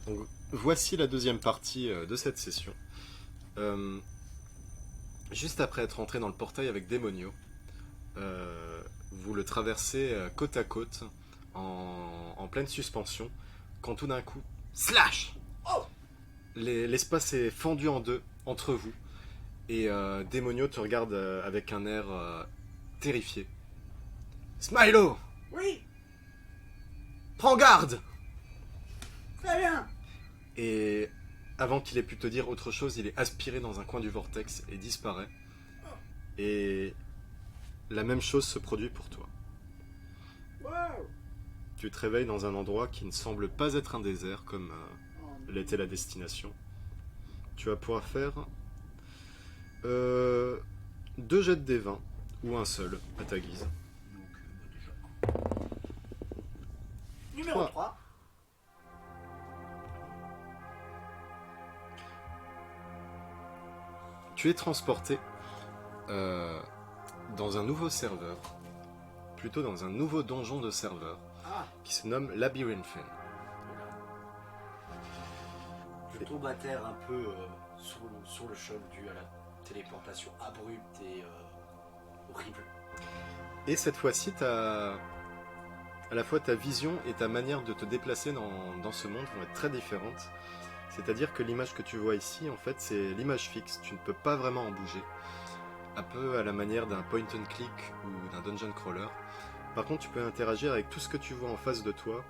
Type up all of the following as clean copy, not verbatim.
Donc, voici la deuxième partie de cette session. Euh, Juste après être entré dans le portail avec Démonio, vous le traversez côte à côte en pleine suspension, quand tout d'un coup, slash, l'espace est fendu en deux entre vous, et Démonio te regarde avec un air terrifié. Smilo, Oui, prends garde! très bien. Et avant qu'il ait pu te dire autre chose, il est aspiré dans un coin du vortex et disparaît. Et la même chose se produit pour toi. Wow. Tu te réveilles dans un endroit qui ne semble pas être un désert comme Oh, l'était la destination. Tu vas pouvoir faire 2 jets de D20 ou un seul à ta guise. Numéro 3. 3. Tu es transporté dans un nouveau serveur, plutôt dans un nouveau donjon de serveur, Ah, qui se nomme Labyrinthine. je tombe à terre un peu sur le choc dû à la téléportation abrupte et horrible. Et cette fois-ci, à la fois ta vision et ta manière de te déplacer dans ce monde vont être très différentes. C'est-à-dire que l'image que tu vois ici, en fait, c'est l'image fixe. Tu ne peux pas vraiment en bouger. Un peu à la manière d'un point and click ou d'un dungeon crawler. Par contre, tu peux interagir avec tout ce que tu vois en face de toi,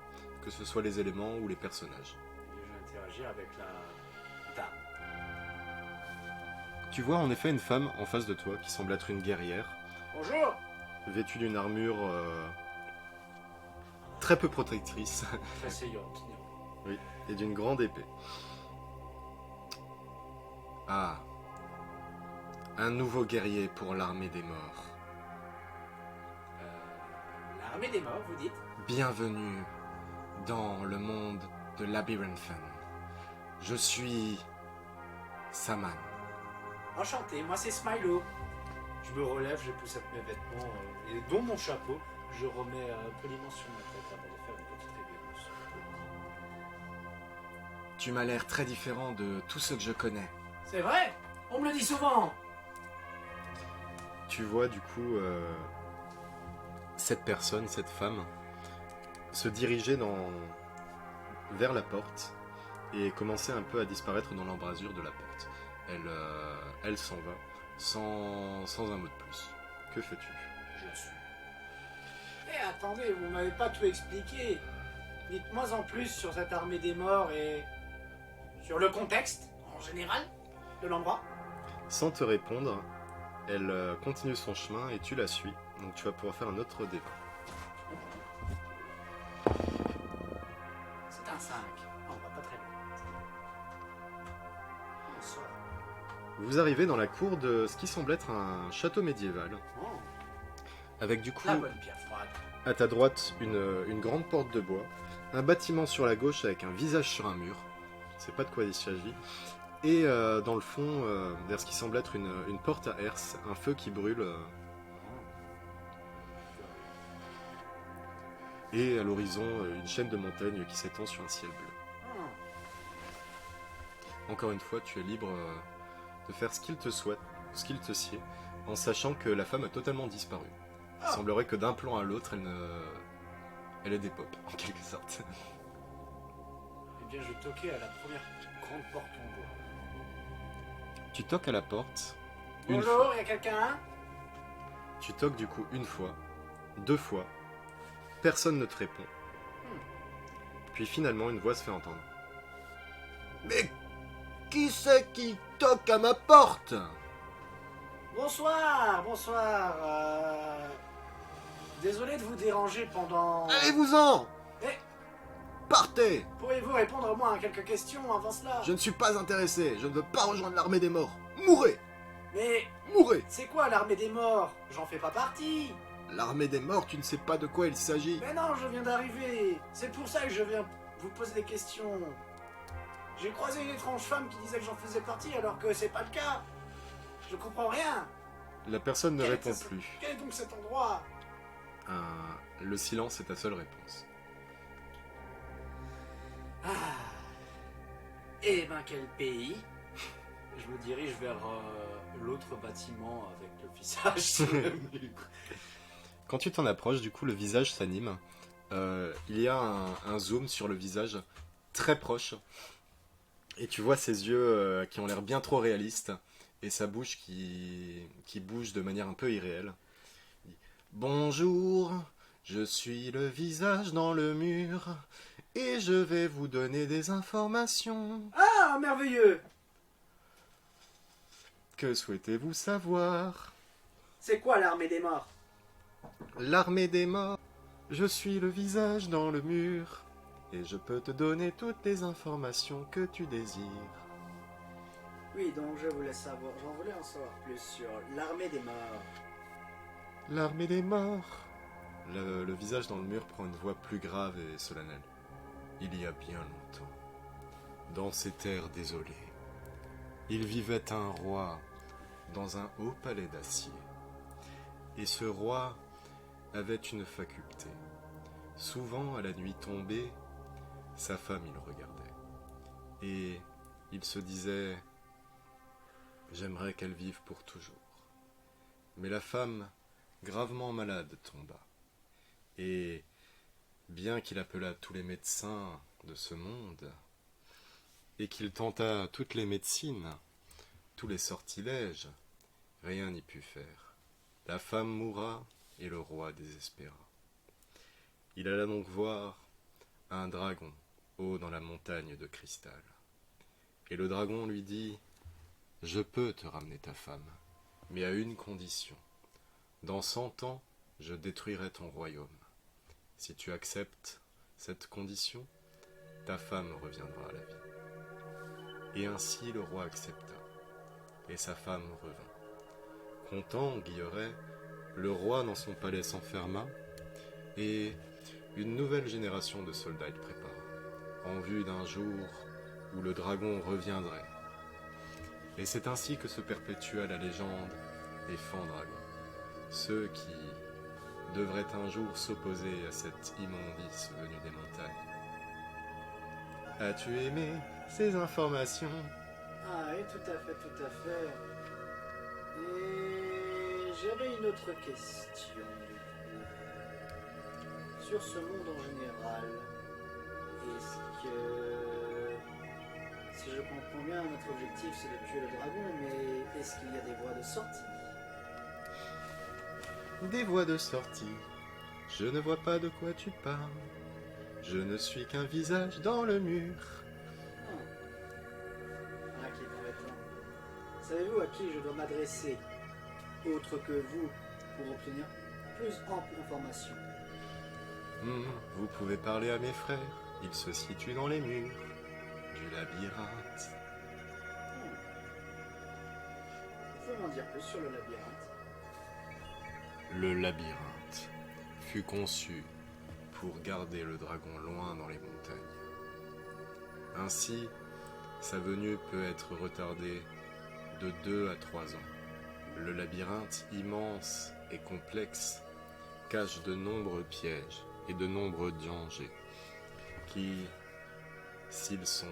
que ce soit les éléments ou les personnages. Et je vais interagir avec la dame. Tu vois en effet une femme en face de toi qui semble être une guerrière, Bonjour. vêtue d'une armure très peu protectrice Très saillante. oui, et d'une grande épée. Ah, un nouveau guerrier pour l'armée des morts. L'armée des morts, vous dites? Bienvenue dans le monde de Labyrinthine. Je suis Saman. Enchanté, moi c'est Smilo. Je me relève, je pousse mes vêtements et dont mon chapeau, je remets poliment sur ma tête avant de faire une petite révérence. Tu m'as l'air très différent de tous ceux que je connais. C'est vrai? On me le dit souvent. Tu vois du coup cette personne, cette femme, se diriger vers la porte et commencer un peu à disparaître dans l'embrasure de la porte. Elle s'en va sans un mot de plus. Que fais-tu? Je suis. Eh attendez, vous m'avez pas tout expliqué. Dites-moi en plus sur cette armée des morts et sur le contexte en général de l'endroit. Sans te répondre, elle continue son chemin et tu la suis. Donc tu vas pouvoir faire un autre débat. C'est un 5. Non, on va pas très loin. Bonsoir. Vous arrivez dans la cour de ce qui semble être un château médiéval, Oh, avec du coup la bonne pierre froide. à ta droite une grande porte de bois, un bâtiment sur la gauche avec un visage sur un mur, je ne sais pas de quoi il s'agit, et dans le fond, vers ce qui semble être une porte à herse, un feu qui brûle, et à l'horizon une chaîne de montagnes qui s'étend sur un ciel bleu. Oh. Encore une fois, tu es libre de faire ce qu'il te souhaite, ce qu'il te sied, en sachant que la femme a totalement disparu. Il Ah. semblerait que d'un plan à l'autre, elle est des pop, en quelque sorte. Eh bien, je toquais à la première grande porte en bois. Tu toques à la porte, une Bonjour, fois. il y a quelqu'un? Tu toques du coup une fois, 2 fois, personne ne te répond. Puis finalement, une voix se fait entendre. Mais qui c'est qui toque à ma porte? Bonsoir, bonsoir. Désolé de vous déranger pendant... Allez-vous-en! Eh, Partez! pourriez-vous répondre au moins à quelques questions avant cela? Je ne suis pas intéressé, je ne veux pas rejoindre l'armée des morts. Mourrez! Mais Mourrez! c'est quoi l'armée des morts? J'en fais pas partie. L'armée des morts, tu ne sais pas de quoi il s'agit. Mais non, je viens d'arriver. C'est pour ça que je viens vous poser des questions. J'ai croisé une étrange femme qui disait que j'en faisais partie alors que c'est pas le cas. Je comprends rien. La personne ne Quel est répond ce- plus. Quel est donc cet endroit? Le silence est ta seule réponse. Ah, Eh ben, quel pays? Je me dirige vers l'autre bâtiment avec le visage sur le mur. Quand tu t'en approches, du coup, le visage s'anime. Il y a un zoom sur le visage très proche. Et tu vois ses yeux qui ont l'air bien trop réalistes. Et sa bouche qui bouge de manière un peu irréelle. Il dit, bonjour, je suis le visage dans le mur. Et je vais vous donner des informations. Ah, merveilleux! Que souhaitez-vous savoir? C'est quoi l'armée des morts? L'armée des morts. Je suis le visage dans le mur. Et je peux te donner toutes les informations que tu désires. Oui, donc je voulais savoir, j'en voulais en savoir plus sur l'armée des morts. L'armée des morts. Le visage dans le mur prend une voix plus grave et solennelle. Il y a bien longtemps, dans ces terres désolées, il vivait un roi dans un haut palais d'acier. Et ce roi avait une faculté. Souvent, à la nuit tombée, sa femme il regardait. Et il se disait « J'aimerais qu'elle vive pour toujours. » Mais la femme, gravement malade, tomba. Et bien qu'il appela tous les médecins de ce monde, et qu'il tenta toutes les médecines, tous les sortilèges, rien n'y put faire. La femme mourra, et le roi désespéra. Il alla donc voir un dragon, haut dans la montagne de cristal. Et le dragon lui dit, « Je peux te ramener ta femme, mais à une condition. Dans 100 ans, je détruirai ton royaume. Si tu acceptes cette condition, ta femme reviendra à la vie. » Et ainsi le roi accepta, et sa femme revint. Content, Guilleret, le roi dans son palais s'enferma, et une nouvelle génération de soldats le prépara, en vue d'un jour où le dragon reviendrait. Et c'est ainsi que se perpétua la légende des Fandragons, ceux qui devraient un jour s'opposer à cette immondice venue des montagnes. As-tu aimé ces informations? Ah oui, tout à fait, tout à fait. Et j'avais une autre question, du coup. Sur ce monde en général, est-ce que... Si je comprends bien, notre objectif c'est de tuer le dragon, mais est-ce qu'il y a des voies de sortie? Des voies de sortie, je ne vois pas de quoi tu parles. Je ne suis qu'un visage dans le mur. Ah, qui est embêtant. Savez-vous à qui je dois m'adresser, autre que vous, pour obtenir plus ample information? Vous pouvez parler à mes frères, ils se situent dans les murs du labyrinthe. Vous pouvez m'en dire plus sur le labyrinthe? Le labyrinthe fut conçu pour garder le dragon loin dans les montagnes. Ainsi, sa venue peut être retardée de 2 à 3 ans. Le labyrinthe immense et complexe cache de nombreux pièges et de nombreux dangers qui, s'ils sont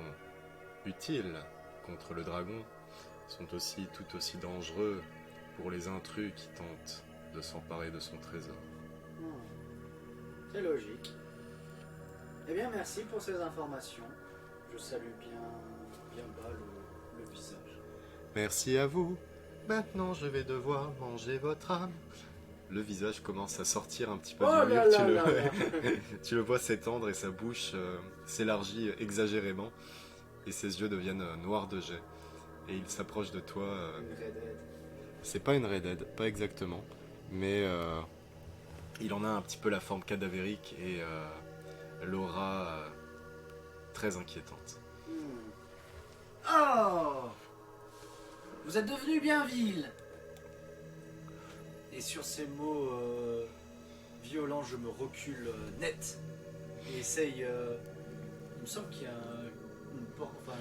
utiles contre le dragon, sont aussi tout aussi dangereux pour les intrus qui tentent de s'emparer de son trésor. C'est logique. Eh bien, merci pour ces informations. Je salue bien bas le visage. Merci à vous. Maintenant, je vais devoir manger votre âme. Le visage commence à sortir un petit peu Oh du mur. là là là là. Tu le vois s'étendre et sa bouche s'élargit exagérément. Et ses yeux deviennent noirs de jet. Et il s'approche de toi. Une redhead. C'est pas une redhead, pas exactement. Mais il en a un petit peu la forme cadavérique et l'aura très inquiétante. Oh! Vous êtes devenu bien vil. Et sur ces mots violents, je me recule net et essaye. Il me semble qu'il y a une porte. Enfin,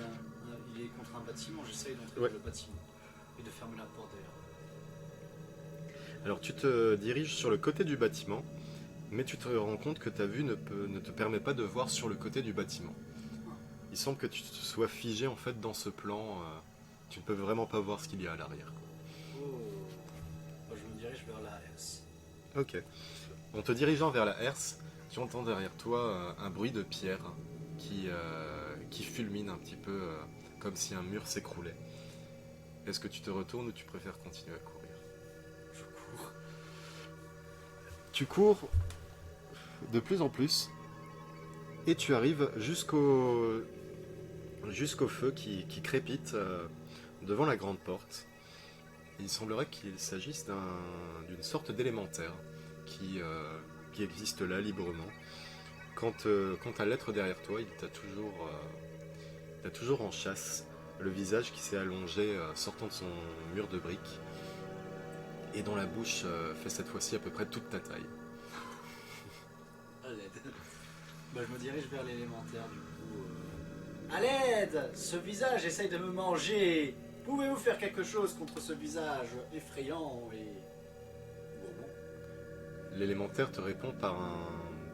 il est contre un bâtiment. J'essaye d'entrer dans le bâtiment et de fermer la porte derrière. Alors tu te diriges sur le côté du bâtiment, mais tu te rends compte que ta vue ne te permet pas de voir sur le côté du bâtiment. il semble que tu te sois figé en fait dans ce plan. Tu ne peux vraiment pas voir ce qu'il y a à l'arrière. Oh. Moi, je me dirige vers la S. Ok. En te dirigeant vers la herse, tu entends derrière toi un bruit de pierre qui fulmine un petit peu comme si un mur s'écroulait. Est-ce que tu te retournes ou tu préfères continuer à courir? Je cours. Tu cours de plus en plus et tu arrives jusqu'au feu qui crépite devant la grande porte. Il semblerait qu'il s'agisse d'une sorte d'élémentaire qui existe là librement. Quant à l'être derrière toi, il t'a toujours en chasse, le visage qui s'est allongé sortant de son mur de briques et dont la bouche fait cette fois-ci à peu près toute ta taille. À l'aide. Bah, je me dirige vers l'élémentaire du coup. À l'aide! Ce visage essaye de me manger! Pouvez-vous faire quelque chose contre ce visage effrayant et gourmand? L'élémentaire te répond par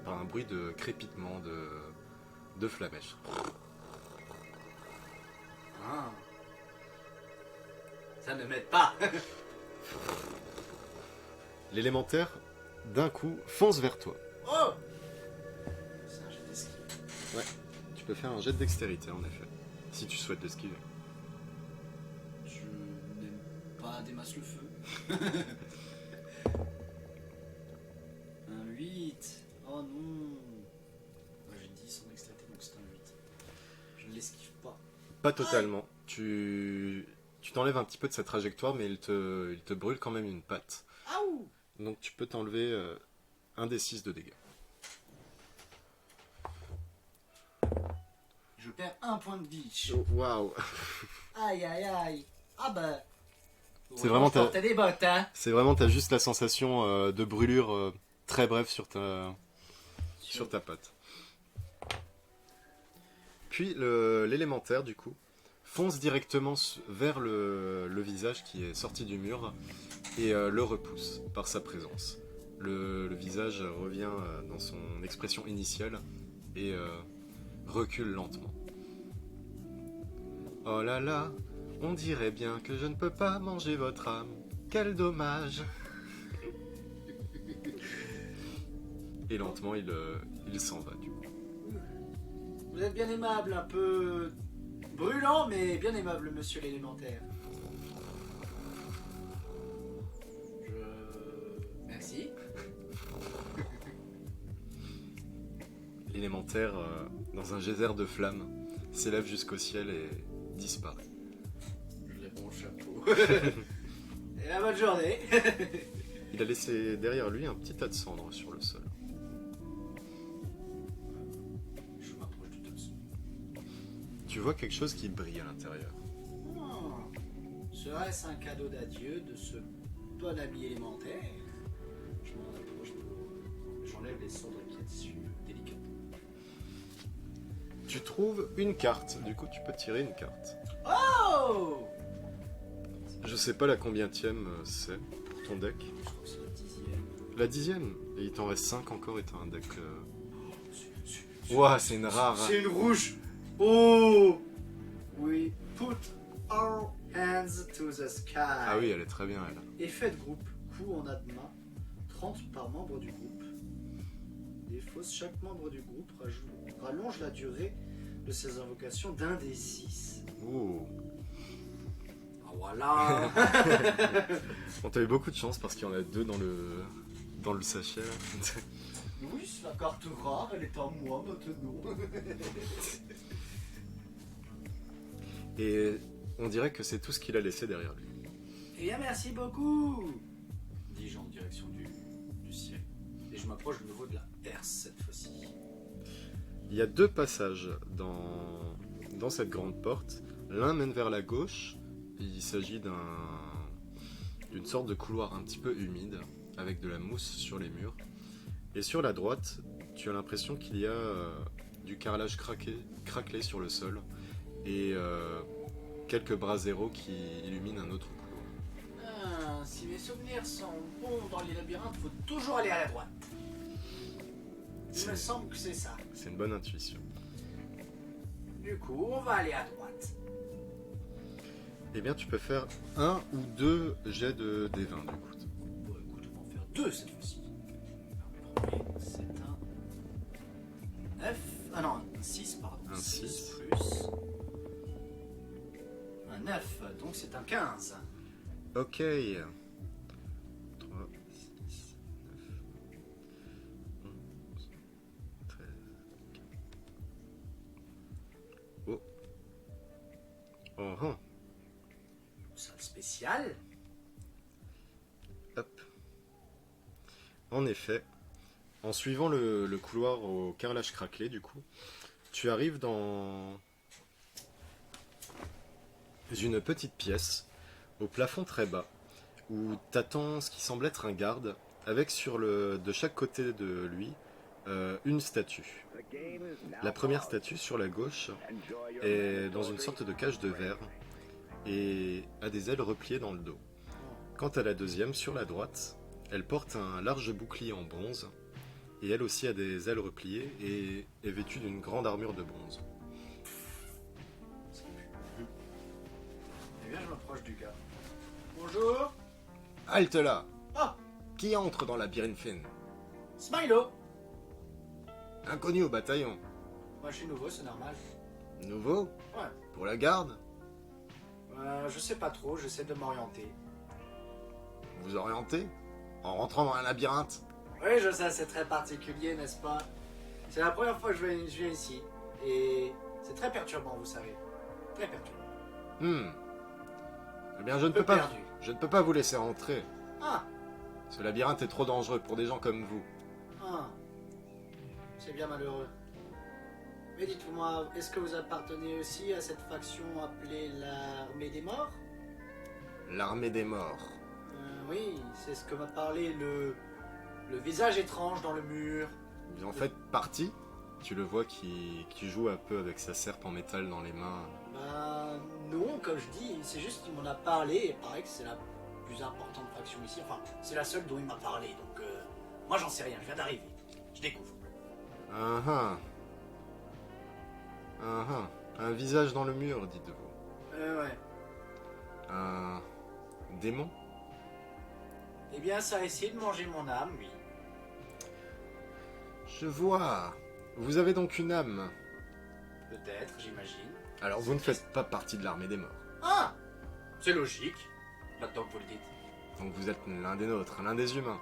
un bruit de crépitement de flamèche. Ah. Ça ne m'aide pas! L'élémentaire, d'un coup, fonce vers toi. Oh! C'est un jet d'esquive. Ouais, tu peux faire un jet de dextérité en effet, si tu souhaites l'esquiver. Je n'aime pas des masses le feu. Un 8. Oh non. Moi j'ai 10 en dextérité donc c'est un 8. Je ne l'esquive pas. Pas totalement. Tu t'enlèves un petit peu de sa trajectoire, mais il te brûle quand même une patte. Aouh! Donc tu peux t'enlever un des 6 de dégâts. Je perds un point de vie. Oh, waouh! Aïe aïe aïe. Ah bah. C'est vraiment je portais des bottes, hein. C'est vraiment, t'as juste la sensation de brûlure très brève sur ta patte. Puis l'élémentaire, du coup, fonce directement vers le visage qui est sorti du mur et le repousse par sa présence. Le visage revient dans son expression initiale et recule lentement. Oh là là, on dirait bien que je ne peux pas manger votre âme. Quel dommage! Et lentement, il s'en va, du coup. Vous êtes bien aimable, un peu brûlant, mais bien aimable, monsieur l'élémentaire. Merci. L'élémentaire, dans un geyser de flammes, s'élève jusqu'au ciel et disparaît. Je lève mon chapeau. Et la bonne journée. Il a laissé derrière lui un petit tas de cendres sur le sol. Je m'approche du tas. Tu vois quelque chose qui brille à l'intérieur. Serait-ce un cadeau d'adieu de ce bon ami élémentaire? Je m'en approche pour... J'enlève les cendres qu'il y a dessus, délicatement. Tu trouves une carte, du coup tu peux tirer une carte. Oh! Je sais pas la combientième c'est pour ton deck. Je crois que c'est la 10e. La 10e. Et il t'en reste 5 encore et t'as un deck... C'est- Ouah, c'est une rare. C'est une rouge. Oh! We put our hands to the sky. Ah oui, elle est très bien elle. Effet de groupe. Coup en adma. 30 par membre du groupe. Défausse. Chaque membre du groupe rallonge la durée de ses invocations d'un des 6. Ouh. Ah voilà. On t'a eu beaucoup de chance parce qu'il y en a 2 dans le sachet là. Oui, c'est la carte rare, elle est à moi maintenant. Et on dirait que c'est tout ce qu'il a laissé derrière lui. Eh bien, merci beaucoup, dis-je en direction du ciel. Et je m'approche de nouveau de la herse cette fois-ci. Il y a 2 passages dans cette grande porte. L'un mène vers la gauche. Il s'agit d'une sorte de couloir un petit peu humide avec de la mousse sur les murs. Et sur la droite, tu as l'impression qu'il y a du carrelage craquelé sur le sol et quelques braseros qui illuminent un autre couloir. Ah, si mes souvenirs sont bons dans les labyrinthes, faut toujours aller à la droite. Il me semble que c'est ça. C'est une bonne intuition. Du coup, on va aller à droite. Eh bien, tu peux faire un ou deux jets de D20 du coup. Bon, écoute, on va en faire 2 cette fois-ci. Le premier, c'est un 9. Ah non, un 6, pardon. Un 6. Plus un 9, donc c'est un 15. Ok. 3, 6, 9, 11, 13. Oh. Oh, oh. Salle spéciale. Hop. En effet, en suivant le couloir au carrelage craquelé, du coup, tu arrives dans une petite pièce, au plafond très bas, où t'attends ce qui semble être un garde, avec de chaque côté de lui, une statue. La première statue, sur la gauche, est dans une sorte de cage de verre, et a des ailes repliées dans le dos. Quant à la deuxième, sur la droite, elle porte un large bouclier en bronze, et elle aussi a des ailes repliées et est vêtue d'une grande armure de bronze. Eh bien, je m'approche du gars. Bonjour. Halte là! Ah, Qui entre dans la Birinfin? Smilo. Inconnu au bataillon. Moi, je suis nouveau, c'est normal. Nouveau? Ouais. Pour la garde? Je sais pas trop, j'essaie de m'orienter. Vous orientez? En rentrant dans un labyrinthe? Oui, je sais, c'est très particulier, n'est-ce pas? C'est la première fois que je viens ici. Et c'est très perturbant, vous savez. Très perturbant. Eh bien, je ne peu peux pas. perdu. Je ne peux pas vous laisser rentrer. Ah, Ce labyrinthe est trop dangereux pour des gens comme vous. ah. C'est bien malheureux. Mais dites-moi, est-ce que vous appartenez aussi à cette faction appelée l'Armée des Morts? L'armée des morts. Oui, c'est ce que m'a parlé le visage étrange dans le mur. Vous en faites partie? Tu le vois qui joue un peu avec sa serpe en métal dans les mains. Bah non, comme je dis, c'est juste qu'il m'en a parlé et paraît que c'est la plus importante faction ici. Enfin, c'est la seule dont il m'a parlé, donc moi j'en sais rien, je viens d'arriver. Je découvre. Ah ah. Ah ah. Un visage dans le mur, dites-vous. Ouais. Un démon? Eh bien, ça a essayé de manger mon âme, oui. Je vois. Vous avez donc une âme. Peut-être, j'imagine. Alors vous ne faites pas partie de l'armée des morts. Ah, c'est logique, maintenant que vous le dites. Donc vous êtes l'un des nôtres, l'un des humains.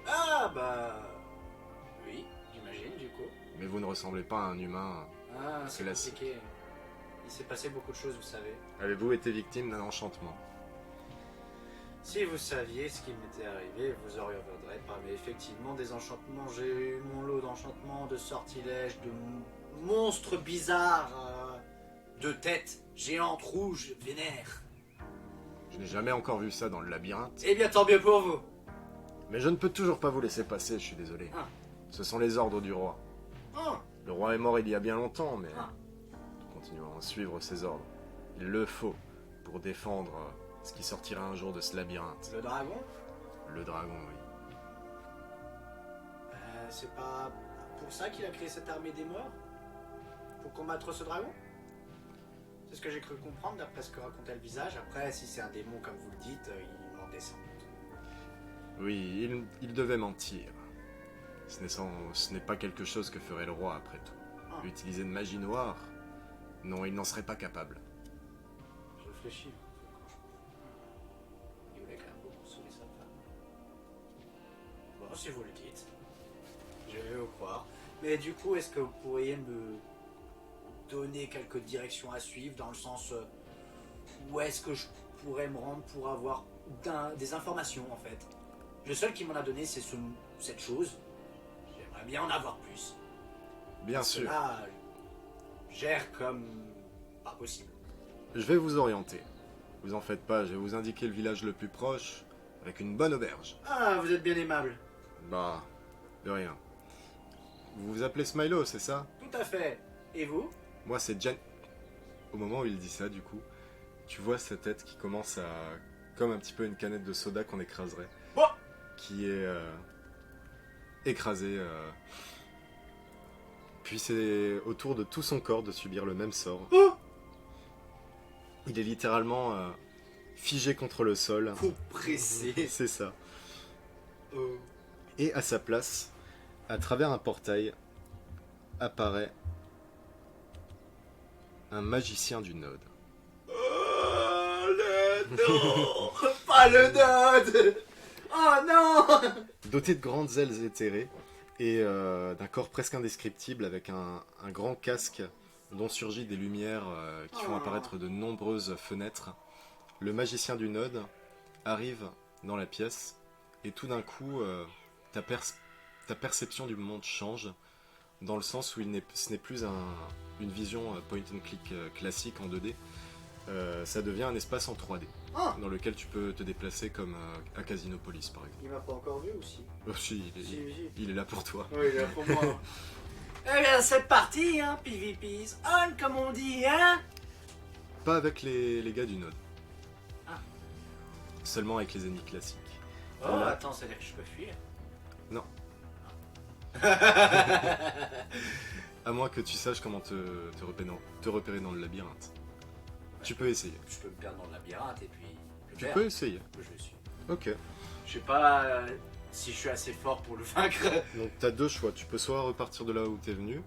Ah, bah... Oui, j'imagine, du coup. Mais vous ne ressemblez pas à un humain. Ah, c'est Classique. compliqué. Il s'est passé beaucoup de choses, vous savez. Avez-vous été victime d'un enchantement? Si vous saviez ce qui m'était arrivé, vous auriez reviendrez pas. Mais effectivement, des enchantements, j'ai eu mon lot d'enchantements, de sortilèges, de monstres bizarres, de têtes géantes, rouges, vénères. Je n'ai jamais encore vu ça dans le labyrinthe. Eh bien, tant mieux pour vous. Mais je ne peux toujours pas vous laisser passer, je suis désolé. Ah. Ce sont les ordres du roi. Ah, Le roi est mort il y a bien longtemps, mais Ah. nous continuons à suivre ses ordres. Il le faut pour défendre ce qui sortira un jour de ce labyrinthe. le dragon Le dragon, oui. C'est pas pour ça qu'il a créé cette armée des morts? Pour combattre ce dragon? C'est ce que j'ai cru comprendre d'après ce que racontait le visage. Après, si c'est un démon comme vous le dites, il m'en descend. Oui, il devait mentir. Ce n'est pas quelque chose que ferait le roi, après tout. Ah. Utiliser de magie noire? Non, il n'en serait pas capable. Je réfléchis. Il voulait quand même beaucoup sauver sa femme. Bon, si vous le dites. Je vais vous croire. Mais du coup, est-ce que vous pourriez me donner quelques directions à suivre dans le sens où est-ce que je pourrais me rendre pour avoir des informations en fait? Le seul qui m'en a donné, c'est cette chose. J'aimerais bien en avoir plus. Bien sûr. Là, gère comme pas possible. Je vais vous orienter. Vous en faites pas, je vais vous indiquer le village le plus proche, avec une bonne auberge. Ah, vous êtes bien aimable. Bah, de rien. Vous vous appelez Smilo, c'est ça? Tout à fait. Et vous? Moi, c'est Jen. Au moment où il dit ça, du coup, tu vois sa tête qui commence à... comme un petit peu une canette de soda qu'on écraserait. Bon. Qui est écrasée Puis c'est au tour de tout son corps de subir le même sort. Oh, Il est littéralement figé contre le sol. compressé. C'est ça. Oh. Et à sa place, à travers un portail, apparaît un magicien du Node. Oh, le Node. Pas le Node. Oh non. Doté de grandes ailes éthérées et d'un corps presque indescriptible avec un grand casque dont surgit des lumières qui font apparaître de nombreuses fenêtres, le magicien du Node arrive dans la pièce et tout d'un coup ta perception du monde change dans le sens où ce n'est plus une vision point and click classique en 2D. Ça devient un espace en 3D Ah, dans lequel tu peux te déplacer comme à Casinopolis par exemple. il m'a pas encore vu aussi. Oh, si, Si. il est là pour toi. Oui, là pour moi. Eh bien, c'est parti, hein, PvP's on, comme on dit, hein. Pas avec les gars du Node. Ah. Seulement avec les ennemis classiques. Oh, Là. attends, c'est-à-dire que je peux fuir. Non. À moins que tu saches comment te repérer dans le labyrinthe. Tu peux essayer. Je peux me perdre dans le labyrinthe et puis. le Tu perdre. peux essayer. Je le suis. Ok. Je sais pas si je suis assez fort pour le vaincre. Donc t'as deux choix. Tu peux soit repartir de là où t'es venu,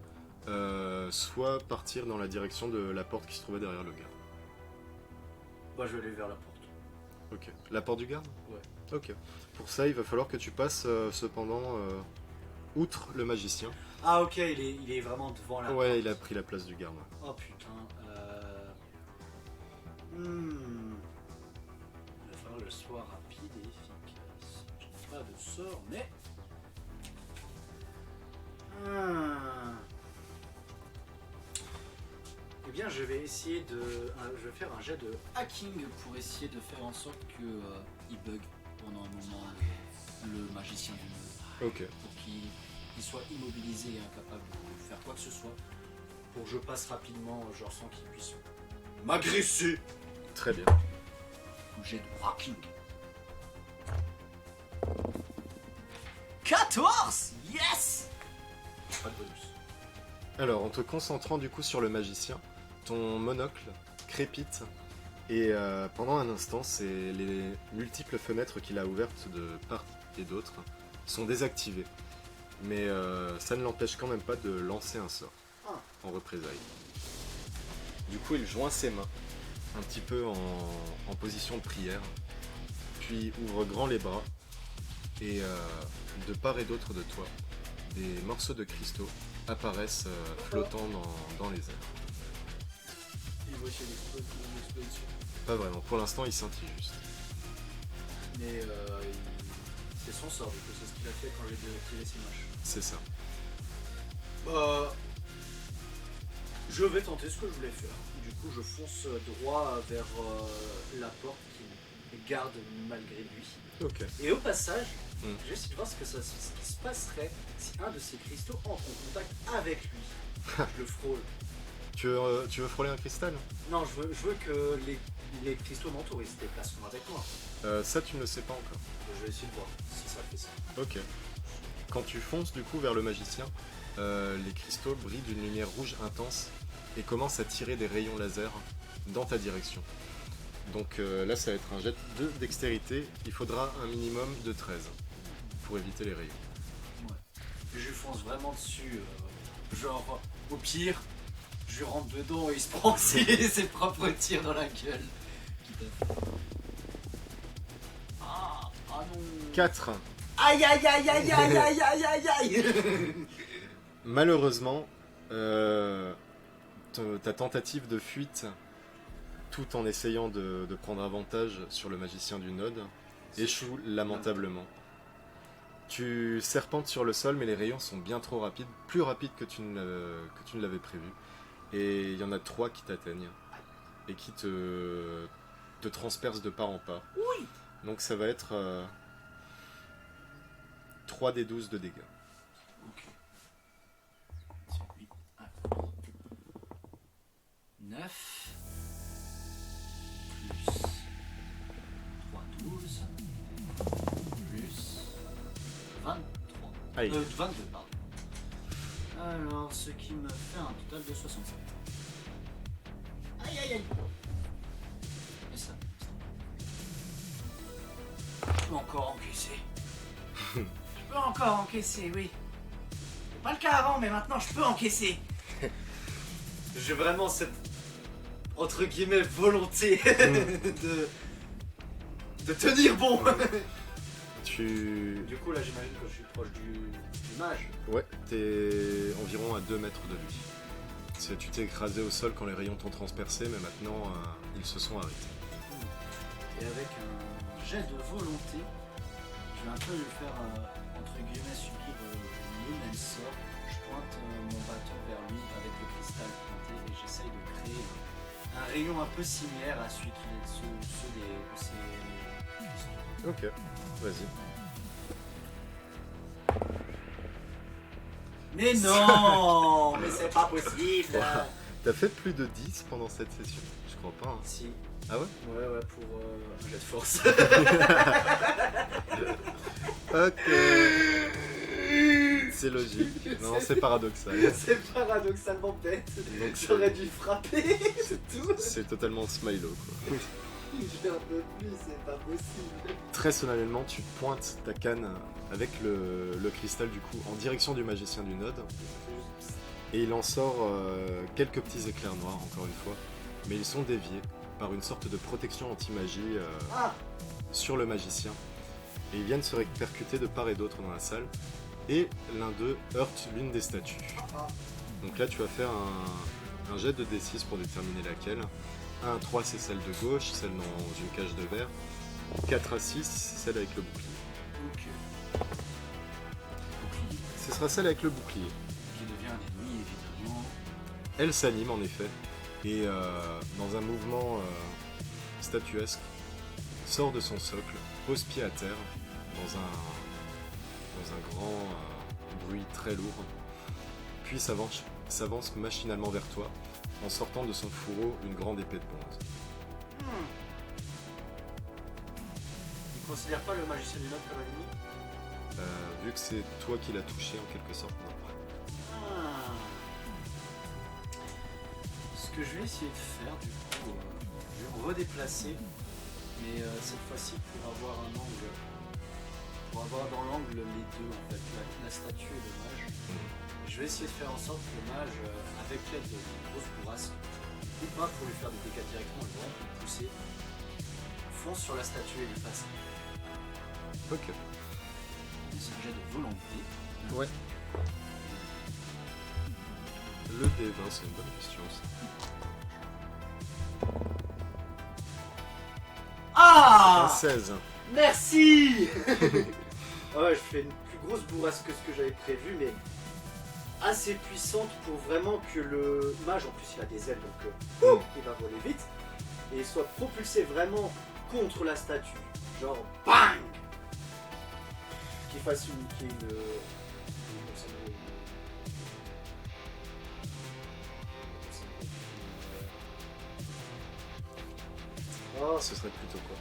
soit partir dans la direction de la porte qui se trouvait derrière le garde. Moi, je vais aller vers la porte. Ok. La porte du garde? Ouais. Ok. Pour ça, il va falloir que tu passes cependant outre le magicien. Ah, ok, il est vraiment devant la porte. Ouais, il a pris la place du garde. Oh putain. Il va falloir le soir rapide et efficace. Je n'ai pas de sort, mais. Eh bien, je vais essayer de. Je vais faire un jet de hacking pour essayer de faire en sorte que il bug pendant un moment le magicien du monde. Ok. Pour qu'il soit immobilisé et incapable de faire quoi que ce soit. Pour que je passe rapidement, genre sans qu'il puisse m'agresser. Très bien. Jet de hacking. 14. Yes. Pas de bonus. Alors, en te concentrant du coup sur le magicien, ton monocle crépite et pendant un instant, les multiples fenêtres qu'il a ouvertes de part et d'autre sont désactivées. Mais ça ne l'empêche quand même pas de lancer un sort en représailles. Du coup, il joint ses mains, un petit peu en position de prière, puis ouvre grand les bras et de part et d'autre de toi, des morceaux de cristaux apparaissent flottant dans les airs. Il voit chez l'explosion. Pas vraiment, pour l'instant il scintille juste. Mais c'est son sort, du coup, c'est ce qu'il a fait quand j'ai désactivé ses mâches. C'est ça. Je vais tenter ce que je voulais faire. Du coup, je fonce droit vers la porte qui garde malgré lui. Ok. Et au passage, Mm. je vais essayer de voir ce qui se passerait si un de ces cristaux entre en contact avec lui. Je le frôle. Tu veux frôler un cristal? Non, je veux que les cristaux m'entourent, ils se déplaceront avec moi. Ça tu ne le sais pas encore. Je vais essayer de voir si ça fait ça. Ok. Quand tu fonces du coup vers le magicien, les cristaux brillent d'une lumière rouge intense et commencent à tirer des rayons laser dans ta direction. Donc là ça va être un jet de dextérité, il faudra un minimum de 13 pour éviter les rayons. Ouais. Et je lui fonce vraiment dessus. Genre, au pire, je lui rentre dedans et il se prend ses propres tirs dans la gueule. Ah non. 4. Aïe aïe aïe aïe aïe aïe aïe aïe aïe. Malheureusement, ta tentative de fuite, tout en essayant de prendre avantage sur le magicien du Node, échoue lamentablement. Tu serpentes sur le sol, mais les rayons sont bien trop rapides, plus rapides que tu ne l'avais prévu. Et il y en a 3 qui t'atteignent et qui te transpercent de part en part. Oui. Donc ça va être 3d12 de dégâts. Ok. 9 plus 3, 12 plus 23. Aïe. 22, pardon. Alors, ce qui me fait un total de 67. Aïe aïe aïe. Et ça. Je peux encore encaisser. Je peux encore encaisser, oui. C'est pas le cas avant, mais maintenant je peux encaisser. J'ai vraiment cette, entre guillemets, volonté de tenir bon. Du coup, là, j'imagine que je suis proche du mage. Ouais, t'es environ à 2 mètres de lui. Tu t'es écrasé au sol quand les rayons t'ont transpercé, mais maintenant, ils se sont arrêtés. Et avec un jet de volonté, je vais un peu lui faire, entre guillemets, subir le même sort. Je pointe mon bâton vers lui avec le cristal pointé et j'essaye de créer un rayon un peu similaire à celui qui est ceux de ces... Ok, vas-y. Mais non. Mais c'est pas possible. Wow. T'as fait plus de 10 pendant cette session? Je crois pas. Hein. Si. Ah ouais? Ouais, pour un jet de force. Ok. C'est logique. Non, c'est paradoxal. C'est paradoxalement bête. Donc, J'aurais dû frapper, c'est tout. C'est totalement smilo, quoi. J'en peux plus, c'est pas possible. Très solennellement, tu pointes ta canne avec le cristal du coup en direction du magicien du Node. Et il en sort quelques petits éclairs noirs, encore une fois. Mais ils sont déviés par une sorte de protection anti-magie sur le magicien. Et ils viennent se répercuter de part et d'autre dans la salle. Et l'un d'eux heurte l'une des statues. Donc là, tu vas faire un jet de D6 pour déterminer laquelle. 1 à 3, c'est celle de gauche, celle dans une cage de verre. 4 à 6, celle avec le bouclier. Ok. Ce sera celle avec le bouclier. Qui devient un ennemi, évidemment. Elle s'anime en effet. Et dans un mouvement statuesque, sort de son socle, pose pied à terre, dans un grand bruit très lourd, puis s'avance machinalement vers toi, en sortant de son fourreau une grande épée de bronze. Il considère pas le magicien du Nord comme ennemi? Vu que c'est toi qui l'as touché en quelque sorte, non. Ce que je vais essayer de faire, du coup, je vais me redéplacer, mais cette fois-ci pour avoir un angle, pour avoir dans l'angle les deux, en fait, la statue et le mage. Je vais essayer de faire en sorte que le mage, avec l'aide d'une grosse bourrasque, ou pas pour lui faire des dégâts directement, mais vraiment pour le pousser, fonce sur la statue et lui passe. Ok. C'est un jet de volonté. Ouais. Le D20, c'est une bonne question ça. Ah, Un 16. merci. Ouais, je fais une plus grosse bourrasque que ce que j'avais prévu, mais assez puissante pour vraiment que le mage, en plus il a des ailes, donc il va voler vite, et il soit propulsé vraiment contre la statue. Genre, bang, qu'il fasse une... Oh, Ce serait plutôt quoi?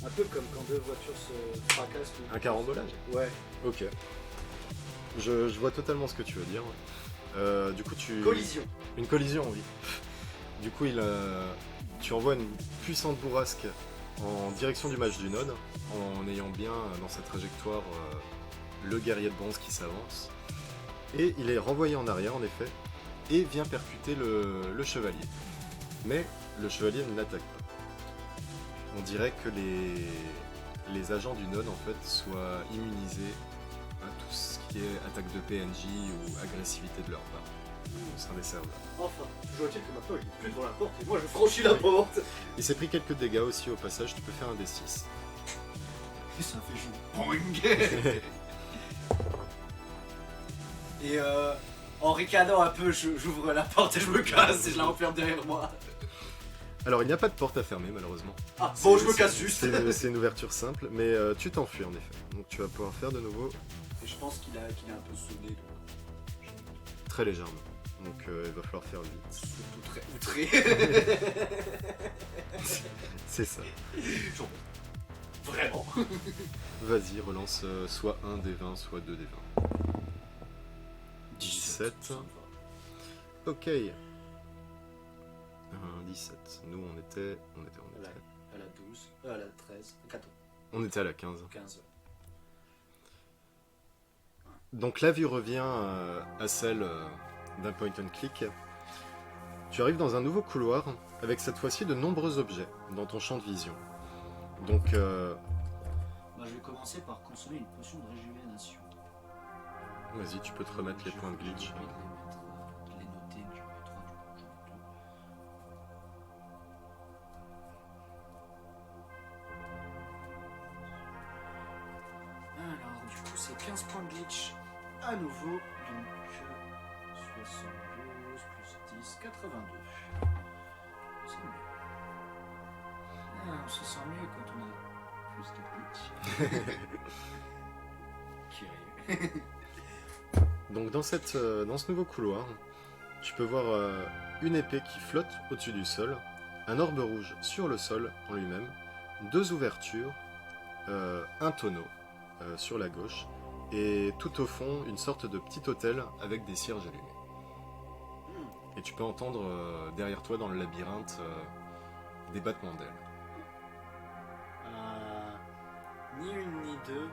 un peu comme quand deux voitures se fracassent. Un carambolage? Ouais. Ok. Je vois totalement ce que tu veux dire. Du coup, Collision. Une collision, oui. Du coup, tu envoies une puissante bourrasque en direction du mage du Node, en ayant bien dans sa trajectoire le guerrier de bronze qui s'avance. Et il est renvoyé en arrière, en effet, et vient percuter le chevalier. Mais le chevalier ne l'attaque pas. On dirait que les agents du Node, en fait, soient immunisés à tout ce qui est attaque de PNJ ou agressivité de leur part. Au sein des serveurs. Enfin, toujours est-il que maintenant il est plus devant la porte et moi je franchis la porte. Il s'est pris quelques dégâts aussi au passage, tu peux faire un D6. Et ça fait jouer. Boing. Et en ricanant un peu, j'ouvre la porte et je me casse et je la referme derrière moi. Alors il n'y a pas de porte à fermer malheureusement. Ah bon, je me casse juste. C'est une ouverture simple, mais tu t'enfuis en effet. Donc tu vas pouvoir faire de nouveau Et je pense qu'il a un peu sonné, donc très légèrement. Donc il va falloir faire vite. surtout très outré. C'est ça. Genre, vraiment. Vas-y, relance soit 1 des 20, soit 2 des 20. 17. Ça me va. Ok. 17. Nous, on était... À la 12, à la 13, 14, On était à la 15. 15. Donc la vue revient à celle d'un point and click. Tu arrives dans un nouveau couloir avec cette fois-ci de nombreux objets dans ton champ de vision. Donc Bah, je vais commencer par consommer une potion de régénération. vas-y, tu peux te remettre les points de glitch. Je vais les noter, mais je vais mettre 3 du coup. Alors, du coup, c'est 15 points de glitch à nouveau. Donc, 72 plus 10, 82. C'est mieux. Ah, on se sent mieux quand on a plus de glitch. Curieux. Donc dans ce nouveau couloir, tu peux voir une épée qui flotte au-dessus du sol, un orbe rouge sur le sol en lui-même, 2 ouvertures, un tonneau sur la gauche, et tout au fond une sorte de petit hôtel avec des cierges allumés. Et tu peux entendre derrière toi dans le labyrinthe des battements d'ailes. Ni une ni deux,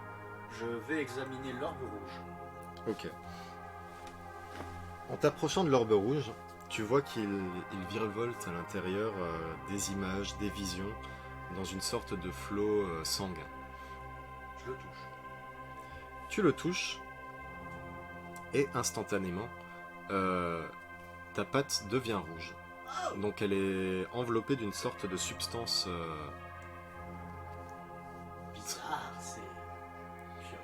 je vais examiner l'orbe rouge. Ok. En t'approchant de l'orbe rouge, tu vois qu'il virevolte à l'intérieur des images, des visions, dans une sorte de flot sanguin. Je le touche. Tu le touches, et instantanément, ta patte devient rouge. Donc elle est enveloppée d'une sorte de substance... Bizarre, c'est curieux.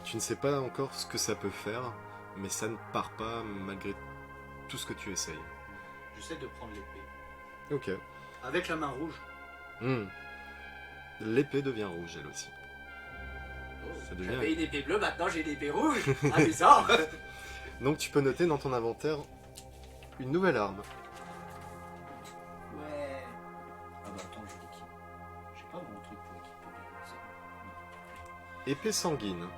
Tu ne sais pas encore ce que ça peut faire, mais ça ne part pas malgré tout ce que tu essayes. J'essaie de prendre l'épée. Ok. Avec la main rouge. L'épée devient rouge elle aussi. Ça devient- J'avais une épée bleue, maintenant j'ai une épée rouge. Ah, bizarre. Donc tu peux noter dans ton inventaire une nouvelle arme. Ouais. Ah bah attends, je l'équipe. J'ai pas mon truc pour équiper les armes. Épée sanguine. Ouh.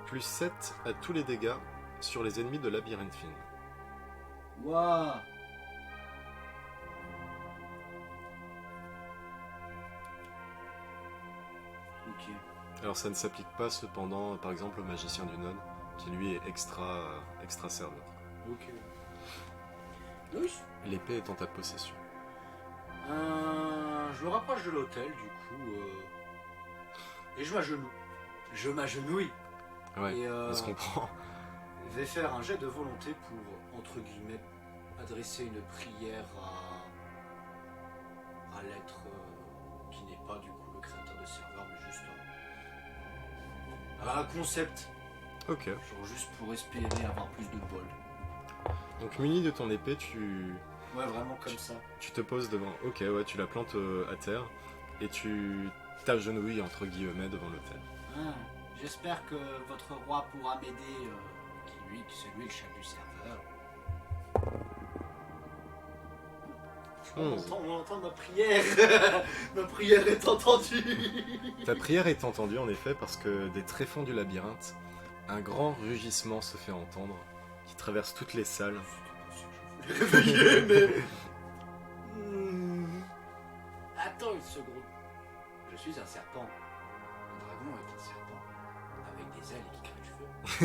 Plus 7 à tous les dégâts sur les ennemis de Labyrinthine. Waouh. Ok. Alors ça ne s'applique pas cependant par exemple au magicien du Node, qui lui est extra serveur. Ok. Oui. L'épée est en ta possession. Je me rapproche de l'hôtel, du coup, et je m'agenouille. Je m'agenouille. Ouais, Et on se comprend. je vais faire un jet de volonté pour, entre guillemets, adresser une prière à l'être qui n'est pas du coup le créateur de serveur, mais juste un concept. Ok. Genre juste pour espérer avoir plus de bol. Donc muni de ton épée, tu Ouais, vraiment comme ça. te poses devant. Ok, ouais, tu la plantes à terre et tu t'agenouilles entre guillemets devant l'autel. Ah, j'espère que votre roi pourra m'aider, c'est lui le chef du serveur. On entend ma prière. Ma prière est entendue. Ta prière est entendue en effet parce que des tréfonds du labyrinthe, un grand rugissement se fait entendre qui traverse toutes les salles. Je voulais réveiller, mais... Attends une seconde. Je suis un serpent. Un dragon est un serpent. Avec des ailes et qui crée du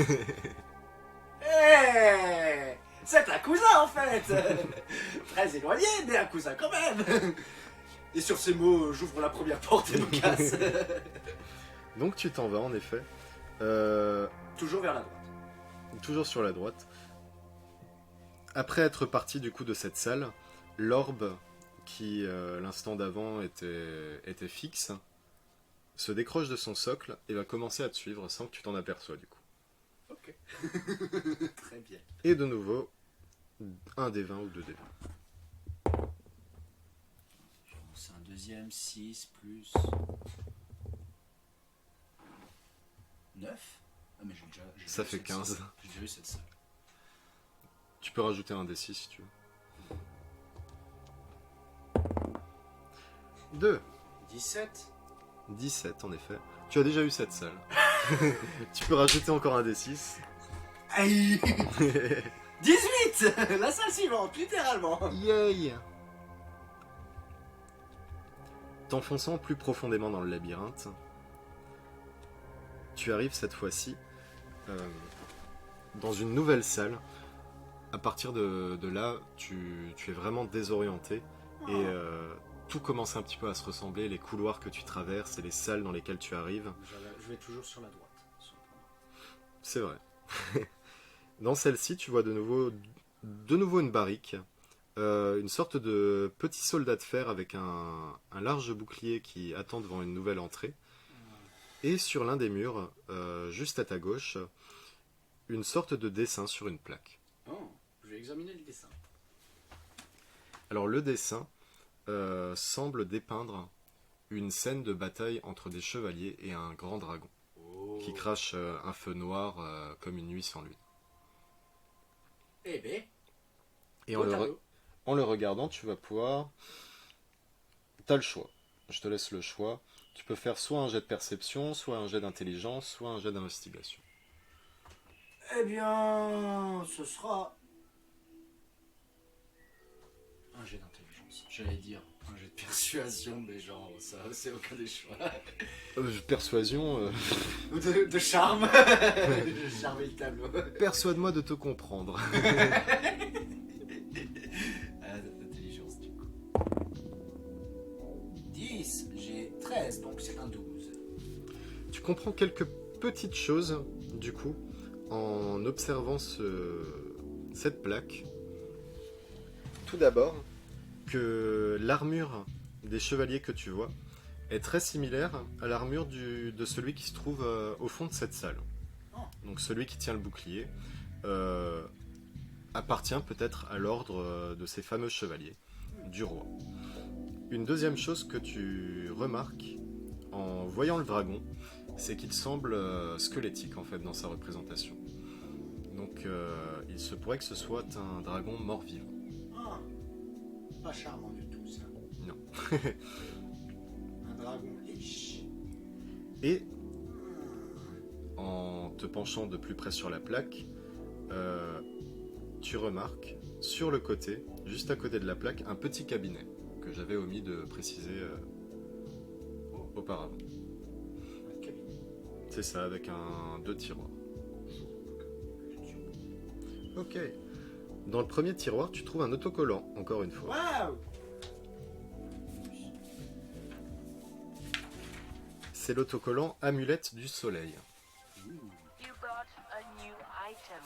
feu. Hey, c'est un cousin en fait. Très éloigné, mais un cousin quand même. Et sur ces mots, j'ouvre la première porte et me casse. Donc tu t'en vas en effet. Toujours vers la droite. Toujours sur la droite. Après être parti du coup de cette salle, l'orbe qui l'instant d'avant était fixe se décroche de son socle et va commencer à te suivre sans que tu t'en aperçois du coup. Ok. Très bien. Et de nouveau, un des 20 ou 2 des 20. C'est un deuxième, 6 plus 9. Ah mais j'ai déjà... Ça fait 15. J'ai déjà eu cette salle. Tu peux rajouter un D6 si tu veux. 2. 17. 17 en effet. Tu as déjà eu cette salle. Tu peux rajouter encore un D6. Aïe 18. La salle suivante, littéralement. Yay! T'enfonçant plus profondément dans le labyrinthe, tu arrives cette fois-ci dans une nouvelle salle. À partir de là, tu es vraiment désorienté et tout commence un petit peu à se ressembler, les couloirs que tu traverses et les salles dans lesquelles tu arrives. Je vais toujours sur la droite. C'est vrai. Dans celle-ci, tu vois de nouveau une barrique, une sorte de petit soldat de fer avec un large bouclier qui attend devant une nouvelle entrée. Et sur l'un des murs, juste à ta gauche, une sorte de dessin sur une plaque. Oh, je vais examiner le dessin. Alors le dessin semble dépeindre une scène de bataille entre des chevaliers et un grand dragon qui crache un feu noir comme une nuit sans lune. Eh ben, Et en le regardant, tu vas pouvoir... T'as le choix. Je te laisse le choix. Tu peux faire soit un jet de perception, soit un jet d'intelligence, soit un jet d'investigation. eh bien, ce sera un jet d'intelligence. J'allais dire un jet de persuasion, mais genre, ça, c'est aucun des choix. Persuasion... Ou de charme. De charmer le tableau. Persuade-moi de te comprendre. Intelligence, du coup. 10, j'ai 13, donc c'est un 12. Tu comprends quelques petites choses, du coup, en observant cette plaque. Tout d'abord, que l'armure des chevaliers que tu vois est très similaire à l'armure de celui qui se trouve au fond de cette salle. Donc celui qui tient le bouclier appartient peut-être à l'ordre de ces fameux chevaliers du roi. Une deuxième chose que tu remarques en voyant le dragon, c'est qu'il semble squelettique en fait dans sa représentation. Donc il se pourrait que ce soit un dragon mort-vivant. Ah, pas charmant du tout, ça. Non. Un dragon liche. Et en te penchant de plus près sur la plaque, tu remarques sur le côté, juste à côté de la plaque, un petit cabinet que j'avais omis de préciser auparavant. Un cabinet. C'est ça, avec deux tiroirs. Ok. Dans le premier tiroir, tu trouves un autocollant, encore une fois. Waouh! C'est l'autocollant Amulette du Soleil. You got a new item.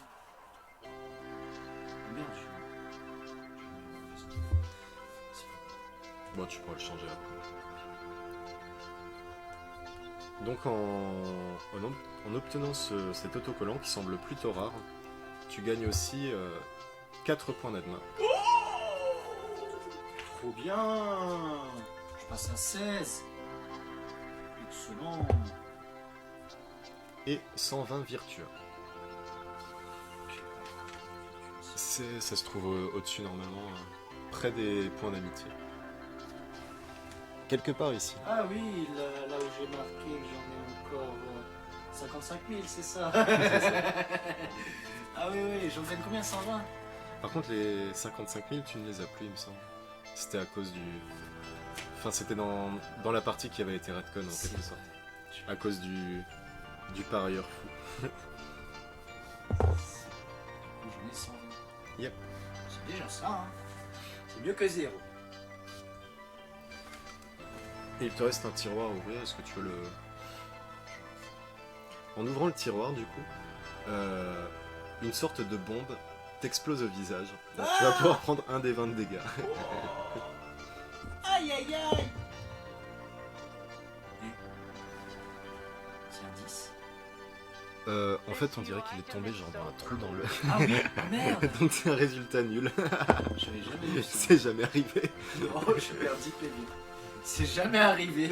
Merde, Bon, tu pourras le changer après. Donc en obtenant cet autocollant qui semble plutôt rare, tu gagnes aussi 4 points d'adma. trop bien! Je passe à 16. Excellent. Et 120 virtueux. Ça se trouve au-dessus normalement, près des points d'amitié. Quelque part ici. Ah oui, là où j'ai marqué que j'en ai encore 55 000, c'est ça? Ah oui, j'en gagne combien? 120? Par contre, les 55 000, tu ne les as plus, il me semble. C'était à cause du... Enfin, c'était dans la partie qui avait été retcon, en quelque sorte. À cause du parieur fou. J'en ai 120. Yep. C'est déjà ça, hein? C'est mieux que 0. Et il te reste un tiroir à ouvrir, est-ce que tu veux le... En ouvrant le tiroir, du coup, une sorte de bombe t'explose au visage. Donc, tu vas pouvoir prendre un des 20 de dégâts. Aïe aïe aïe! C'est un 10. En fait, on dirait qu'il est tombé genre dans un trou dans le... Ah oui, merde! Donc c'est un résultat nul. J'avais jamais vu ça. C'est jamais arrivé. Oh, je perds 10 PV. C'est jamais arrivé.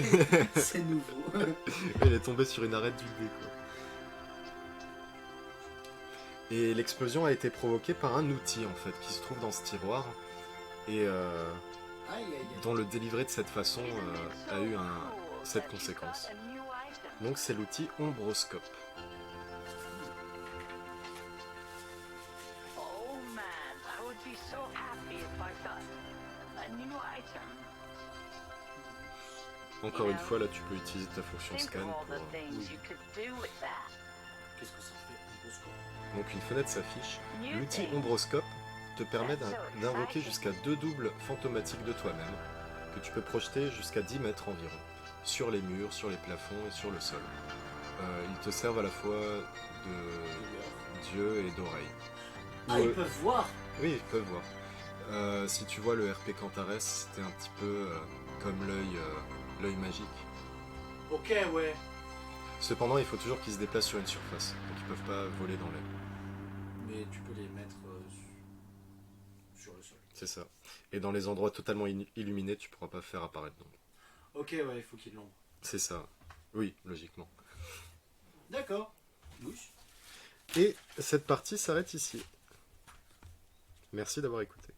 C'est nouveau. Il est tombé sur une arête du dé, quoi. Et l'explosion a été provoquée par un outil, en fait, qui se trouve dans ce tiroir. Et Aïe aïe aïe. dont le délivrer de cette façon a eu cette that you've conséquence. got a new item. Donc c'est l'outil Ombroscope. Oh man, I would be so happy if I got a new item. Encore une fois, là tu peux utiliser ta fonction Think scan of all pour... the things you could do with that. Qu'est-ce que ça fait un beau score? Donc une fenêtre s'affiche. New L'outil thing. Ombroscope te permet d'invoquer jusqu'à 2 doubles fantomatiques de toi-même, que tu peux projeter jusqu'à 10 mètres environ, sur les murs, sur les plafonds et sur le sol. Ils te servent à la fois d'yeux et d'oreilles. Ah, ils peuvent voir. Oui, ils peuvent voir. Si tu vois le RP Cantares, c'était un petit peu comme l'œil magique. Ok, ouais. Cependant, il faut toujours qu'ils se déplacent sur une surface, donc ils peuvent pas voler dans l'air. Mais tu peux les mettre sur le sol. C'est ça. Et dans les endroits totalement illuminés, tu pourras pas faire apparaître d'ombre. Ok, ouais, il faut qu'il l'ombre. C'est ça. Oui, logiquement. D'accord. Oui. Et cette partie s'arrête ici. Merci d'avoir écouté.